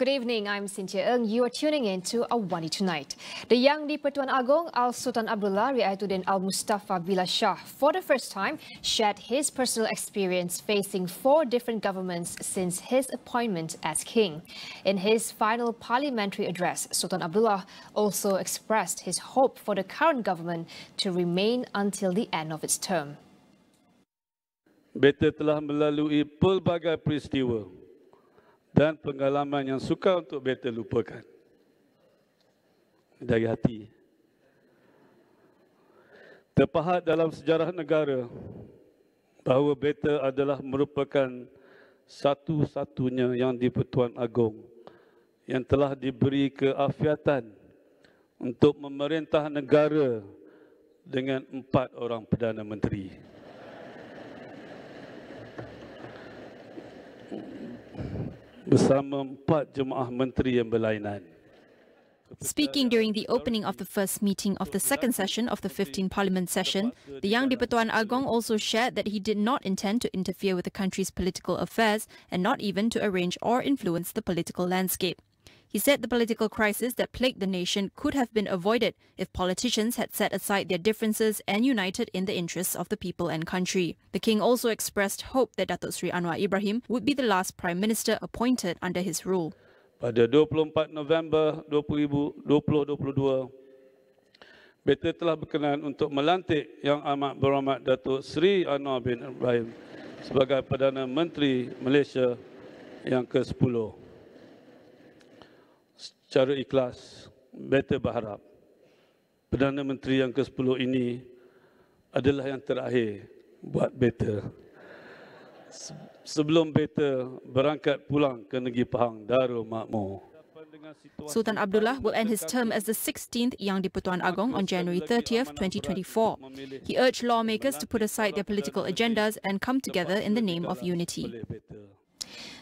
Good evening, I'm Cynthia Ng. You are tuning in to AWANI Tonight. The young di-Pertuan Agong Sultan Abdullah Riayatuddin Al-Mustafa Billah Shah, for the first time, shared his personal experience facing 4 different governments since his appointment as king. In his final parliamentary address, Sultan Abdullah also expressed his hope for the current government to remain until the end of its term. Beta telah melalui pelbagai peristiwa dan pengalaman yang sukar untuk beta lupakan. Dari hati. Terpahat dalam sejarah negara bahawa beta adalah merupakan satu-satunya yang di-Pertuan Agong yang telah diberi keafiatan untuk memerintah negara dengan 4 orang Perdana Menteri. Bersama 4 jemaah menteri yang berlainan. Speaking during the opening of the first meeting of the second session of the 15th Parliament session, the young di-Pertuan Agong also shared that he did not intend to interfere with the country's political affairs and not even to arrange or influence the political landscape. He said the political crisis that plagued the nation could have been avoided if politicians had set aside their differences and united in the interests of the people and country. The king also expressed hope that Datuk Seri Anwar Ibrahim would be the last Prime Minister appointed under his rule. Pada 24 November 2022, beta telah berkenan untuk melantik Yang Amat Berhormat Datuk Seri Anwar bin Ibrahim sebagai Perdana Menteri Malaysia yang ke-10. Secara ikhlas, beta berharap Perdana Menteri yang ke-10 ini adalah yang terakhir buat beta. Sebelum beta berangkat pulang ke negeri Pahang Darul Makmur. Sultan Abdullah will end his term as the 16th Yang di-Pertuan Agong on January 30th, 2024. He urged lawmakers to put aside their political agendas and come together in the name of unity.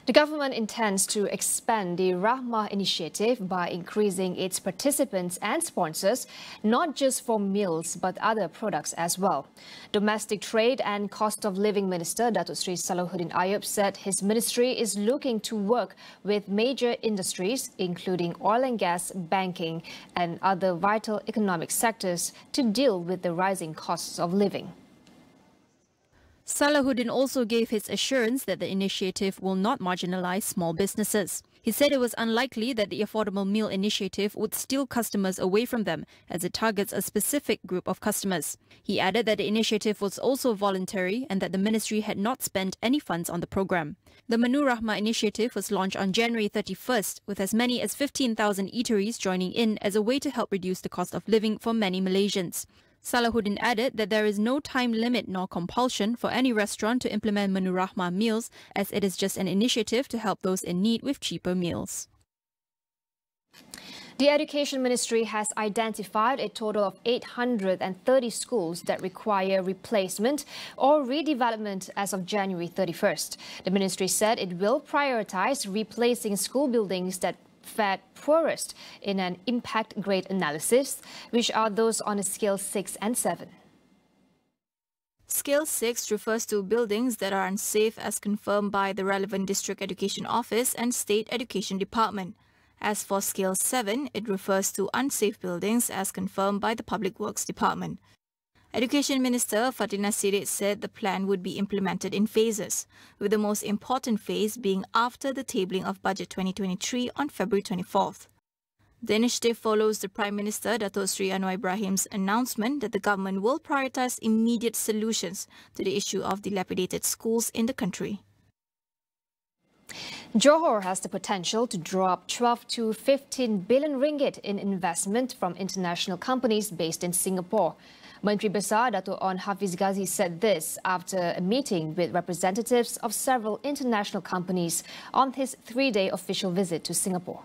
The government intends to expand the Rahmah initiative by increasing its participants and sponsors, not just for meals but other products as well. Domestic Trade and Cost of Living Minister Datuk Seri Salahuddin Ayub said his ministry is looking to work with major industries, including oil and gas, banking and other vital economic sectors to deal with the rising costs of living. Salahuddin also gave his assurance that the initiative will not marginalize small businesses. He said it was unlikely that the Affordable Meal Initiative would steal customers away from them, as it targets a specific group of customers. He added that the initiative was also voluntary and that the ministry had not spent any funds on the program. The Menu Rahmah initiative was launched on January 31st, with as many as 15,000 eateries joining in as a way to help reduce the cost of living for many Malaysians. Salahuddin added that there is no time limit nor compulsion for any restaurant to implement Menu Rahmah meals, as it is just an initiative to help those in need with cheaper meals. The Education Ministry has identified a total of 830 schools that require replacement or redevelopment as of January 31st. The ministry said it will prioritize replacing school buildings that fared poorest in an impact grade analysis, which are those on a scale 6 and 7. Scale 6 refers to buildings that are unsafe as confirmed by the relevant District Education Office and State Education Department. As for Scale 7, it refers to unsafe buildings as confirmed by the Public Works Department. Education Minister Fatina Sirit said the plan would be implemented in phases, with the most important phase being after the tabling of Budget 2023 on February 24th. The initiative follows the Prime Minister Datuk Seri Anwar Ibrahim's announcement that the government will prioritise immediate solutions to the issue of dilapidated schools in the country. Johor has the potential to draw up 12 to 15 billion ringgit in investment from international companies based in Singapore. Menteri Besar Datuk On Hafiz Ghazi said this after a meeting with representatives of several international companies on his 3-day official visit to Singapore.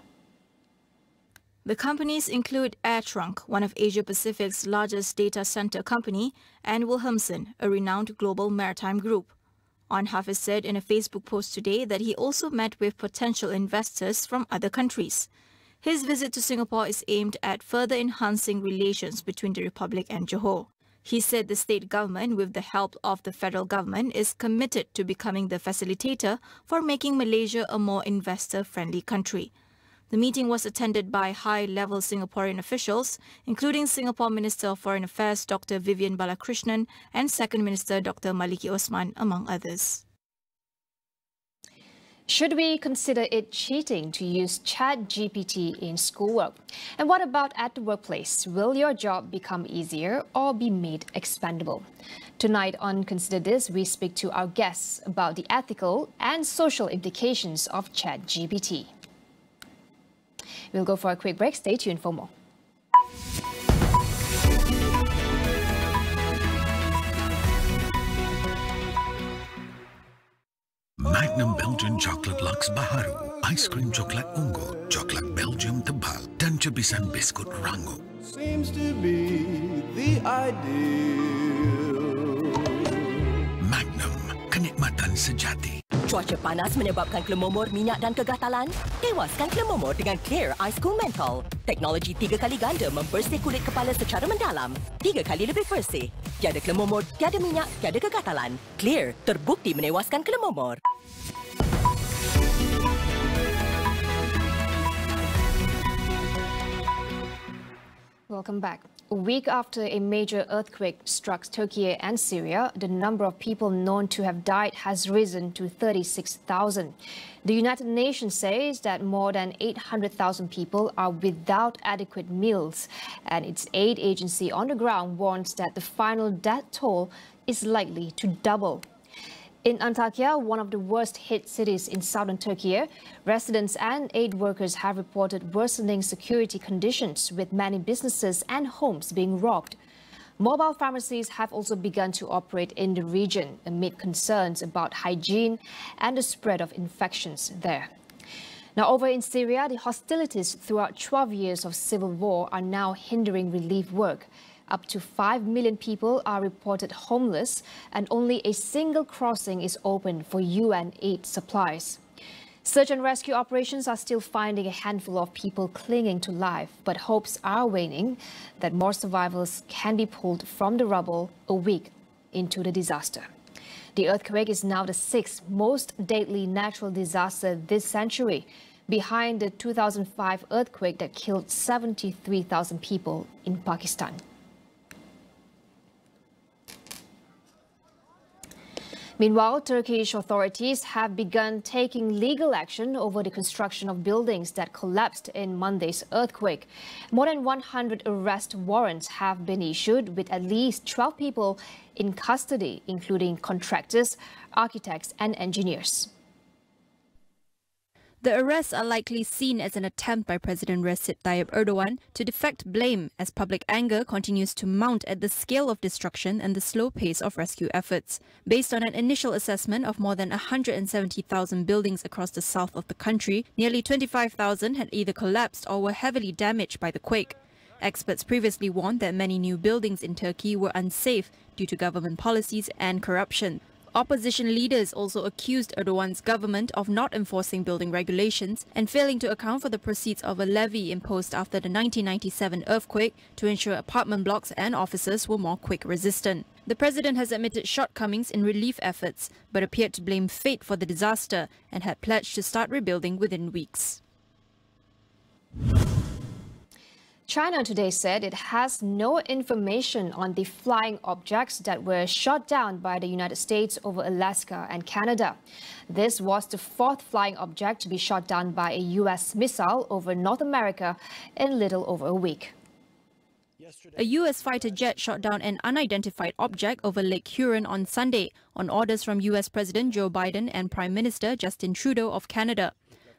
The companies include AirTrunk, one of Asia Pacific's largest data center company, and Wilhelmsen, a renowned global maritime group. On Hafiz said in a Facebook post today that he also met with potential investors from other countries. His visit to Singapore is aimed at further enhancing relations between the Republic and Johor. He said the state government, with the help of the federal government, is committed to becoming the facilitator for making Malaysia a more investor-friendly country. The meeting was attended by high-level Singaporean officials, including Singapore Minister of Foreign Affairs Dr. Vivian Balakrishnan and Second Minister Dr. Maliki Osman, among others. Should we consider it cheating to use ChatGPT in schoolwork? And what about at the workplace? Will your job become easier or be made expendable? Tonight on Consider This, we speak to our guests about the ethical and social implications of ChatGPT. We'll go for a quick break. Stay tuned for more. Magnum Belgian Chocolate Lux Baharu, Ice Cream Coklat Ungu, Coklat Belgium Tebal, dan cebisan biskut rangu. Seems to be the ideal. Magnum, kenikmatan sejati. Cuaca panas menyebabkan kelemomor minyak dan kegatalan? Tewaskan kelemomor dengan Clear Ice Cool Menthol. Teknologi 3 kali ganda membersih kulit kepala secara mendalam. 3 kali lebih bersih. Tiada kelemomor, tiada minyak, tiada kegatalan. Clear, terbukti menewaskan kelemomor. Welcome back. A week after a major earthquake struck Turkey and Syria, the number of people known to have died has risen to 36,000. The United Nations says that more than 800,000 people are without adequate meals, and its aid agency on the ground warns that the final death toll is likely to double. In Antakya, one of the worst-hit cities in southern Turkey, residents and aid workers have reported worsening security conditions, with many businesses and homes being robbed. Mobile pharmacies have also begun to operate in the region amid concerns about hygiene and the spread of infections there. Now, over in Syria, the hostilities throughout 12 years of civil war are now hindering relief work. Up to 5 million people are reported homeless, and only a single crossing is open for UN aid supplies. Search and rescue operations are still finding a handful of people clinging to life, but hopes are waning that more survivors can be pulled from the rubble a week into the disaster. The earthquake is now the 6th most deadly natural disaster this century, behind the 2005 earthquake that killed 73,000 people in Pakistan. Meanwhile, Turkish authorities have begun taking legal action over the construction of buildings that collapsed in Monday's earthquake. More than 100 arrest warrants have been issued, with at least 12 people in custody, including contractors, architects and engineers. The arrests are likely seen as an attempt by President Recep Tayyip Erdogan to deflect blame as public anger continues to mount at the scale of destruction and the slow pace of rescue efforts. Based on an initial assessment of more than 170,000 buildings across the south of the country, nearly 25,000 had either collapsed or were heavily damaged by the quake. Experts previously warned that many new buildings in Turkey were unsafe due to government policies and corruption. Opposition leaders also accused Erdogan's government of not enforcing building regulations and failing to account for the proceeds of a levy imposed after the 1997 earthquake to ensure apartment blocks and offices were more quake-resistant. The president has admitted shortcomings in relief efforts, but appeared to blame fate for the disaster and had pledged to start rebuilding within weeks. China today said it has no information on the flying objects that were shot down by the United States over Alaska and Canada. This was the 4th flying object to be shot down by a U.S. missile over North America in little over a week. A U.S. fighter jet shot down an unidentified object over Lake Huron on Sunday on orders from U.S. President Joe Biden and Prime Minister Justin Trudeau of Canada.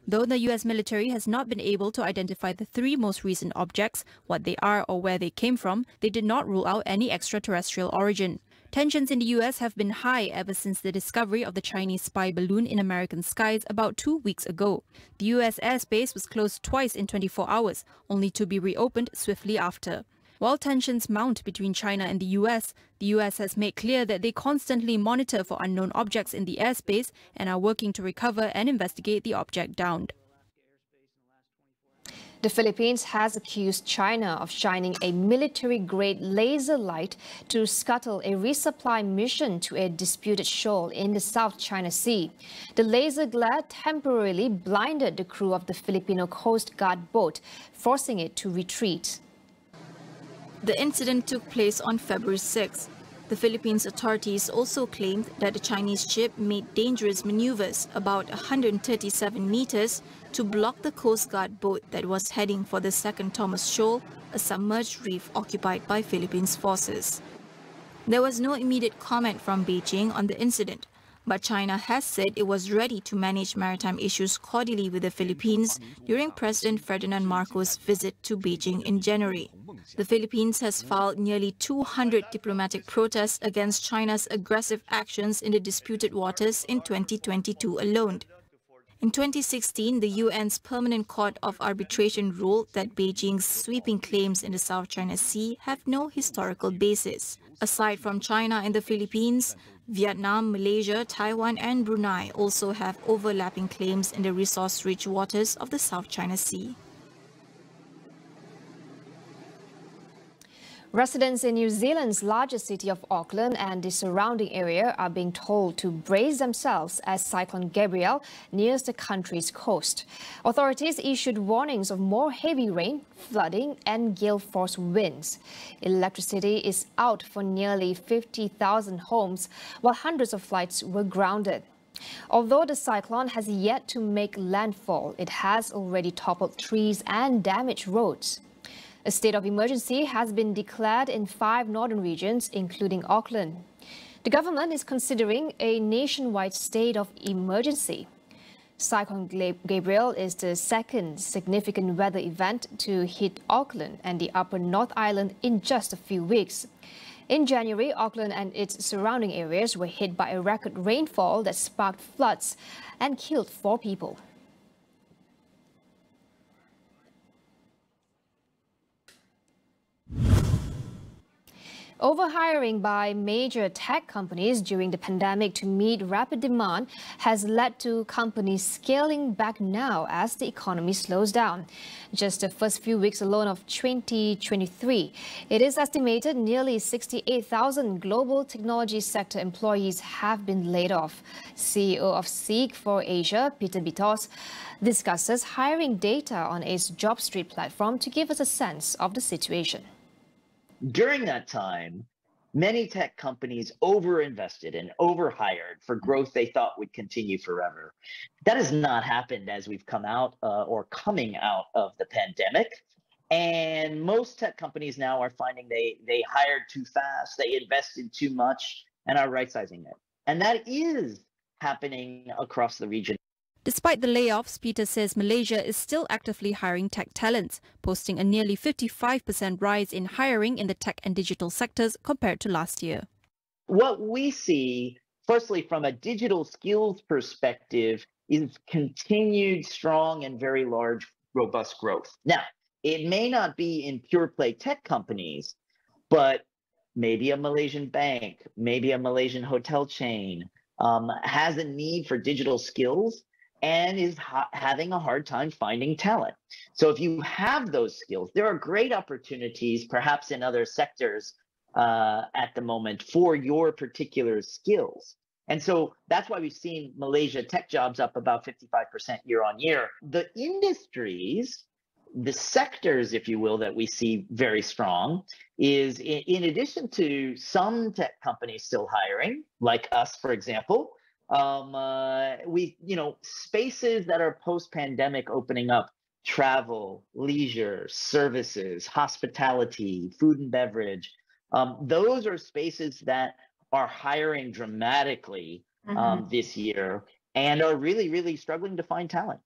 Though the U.S. military has not been able to identify the 3 most recent objects, what they are or where they came from, they did not rule out any extraterrestrial origin. Tensions in the U.S. have been high ever since the discovery of the Chinese spy balloon in American skies about 2 weeks ago. The U.S. airspace was closed twice in 24 hours, only to be reopened swiftly after. While tensions mount between China and the US has made clear that they constantly monitor for unknown objects in the airspace and are working to recover and investigate the object downed. The Philippines has accused China of shining a military-grade laser light to scuttle a resupply mission to a disputed shoal in the South China Sea. The laser glare temporarily blinded the crew of the Filipino Coast Guard boat, forcing it to retreat. The incident took place on February 6. The Philippines authorities also claimed that the Chinese ship made dangerous maneuvers about 137 meters to block the Coast Guard boat that was heading for the Second Thomas Shoal, a submerged reef occupied by Philippines forces. There was no immediate comment from Beijing on the incident, but China has said it was ready to manage maritime issues cordially with the Philippines during President Ferdinand Marcos' visit to Beijing in January. The Philippines has filed nearly 200 diplomatic protests against China's aggressive actions in the disputed waters in 2022 alone. In 2016, the UN's Permanent Court of Arbitration ruled that Beijing's sweeping claims in the South China Sea have no historical basis. Aside from China and the Philippines, Vietnam, Malaysia, Taiwan and Brunei also have overlapping claims in the resource-rich waters of the South China Sea. Residents in New Zealand's largest city of Auckland and the surrounding area are being told to brace themselves as Cyclone Gabrielle nears the country's coast. Authorities issued warnings of more heavy rain, flooding and gale-force winds. Electricity is out for nearly 50,000 homes, while hundreds of flights were grounded. Although the cyclone has yet to make landfall, it has already toppled trees and damaged roads. A state of emergency has been declared in 5 northern regions, including Auckland. The government is considering a nationwide state of emergency. Cyclone Gabrielle is the second significant weather event to hit Auckland and the Upper North Island in just a few weeks. In January, Auckland and its surrounding areas were hit by a record rainfall that sparked floods and killed 4 people. Overhiring by major tech companies during the pandemic to meet rapid demand has led to companies scaling back now as the economy slows down. Just the first few weeks alone of 2023, it is estimated nearly 68,000 global technology sector employees have been laid off. CEO of Seek for Asia, Peter Bitos, discusses hiring data on its JobStreet platform to give us a sense of the situation. During that time, many tech companies overinvested and overhired for growth they thought would continue forever. That has not happened as we've come out or coming out of the pandemic. And most tech companies now are finding they hired too fast, they invested too much, and are right-sizing it. And that is happening across the region. Despite the layoffs, Peter says Malaysia is still actively hiring tech talents, posting a nearly 55% rise in hiring in the tech and digital sectors compared to last year. What we see, firstly, from a digital skills perspective, is continued strong and very large, robust growth. Now, it may not be in pure play tech companies, but maybe a Malaysian bank, maybe a Malaysian hotel chain has a need for digital skills and is having a hard time finding talent. So if you have those skills, there are great opportunities, perhaps in other sectors at the moment, for your particular skills. And so that's why we've seen Malaysia tech jobs up about 55% year on year. The industries, the sectors, if you will, that we see very strong is in addition to some tech companies still hiring, like us, for example, spaces that are post-pandemic opening up: travel, leisure, services, hospitality, food and beverage. Those are spaces that are hiring dramatically this year and are really, really struggling to find talent.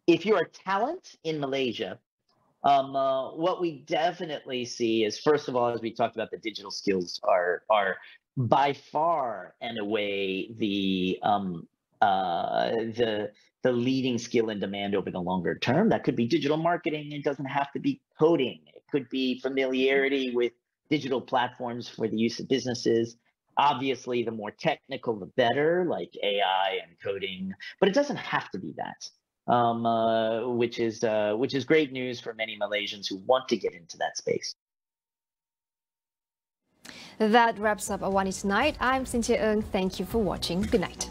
If you're a talent in Malaysia, what we definitely see is, first of all, as we talked about, the digital skills are by far and away the leading skill in demand over the longer term. That could be digital marketing. It doesn't have to be coding. It could be familiarity with digital platforms for the use of businesses. Obviously, the more technical, the better, like AI and coding, but it doesn't have to be that. which is great news for many Malaysians who want to get into that space. That wraps up AWANI Tonight. I'm Cynthia Ng. Thank you for watching. Good night.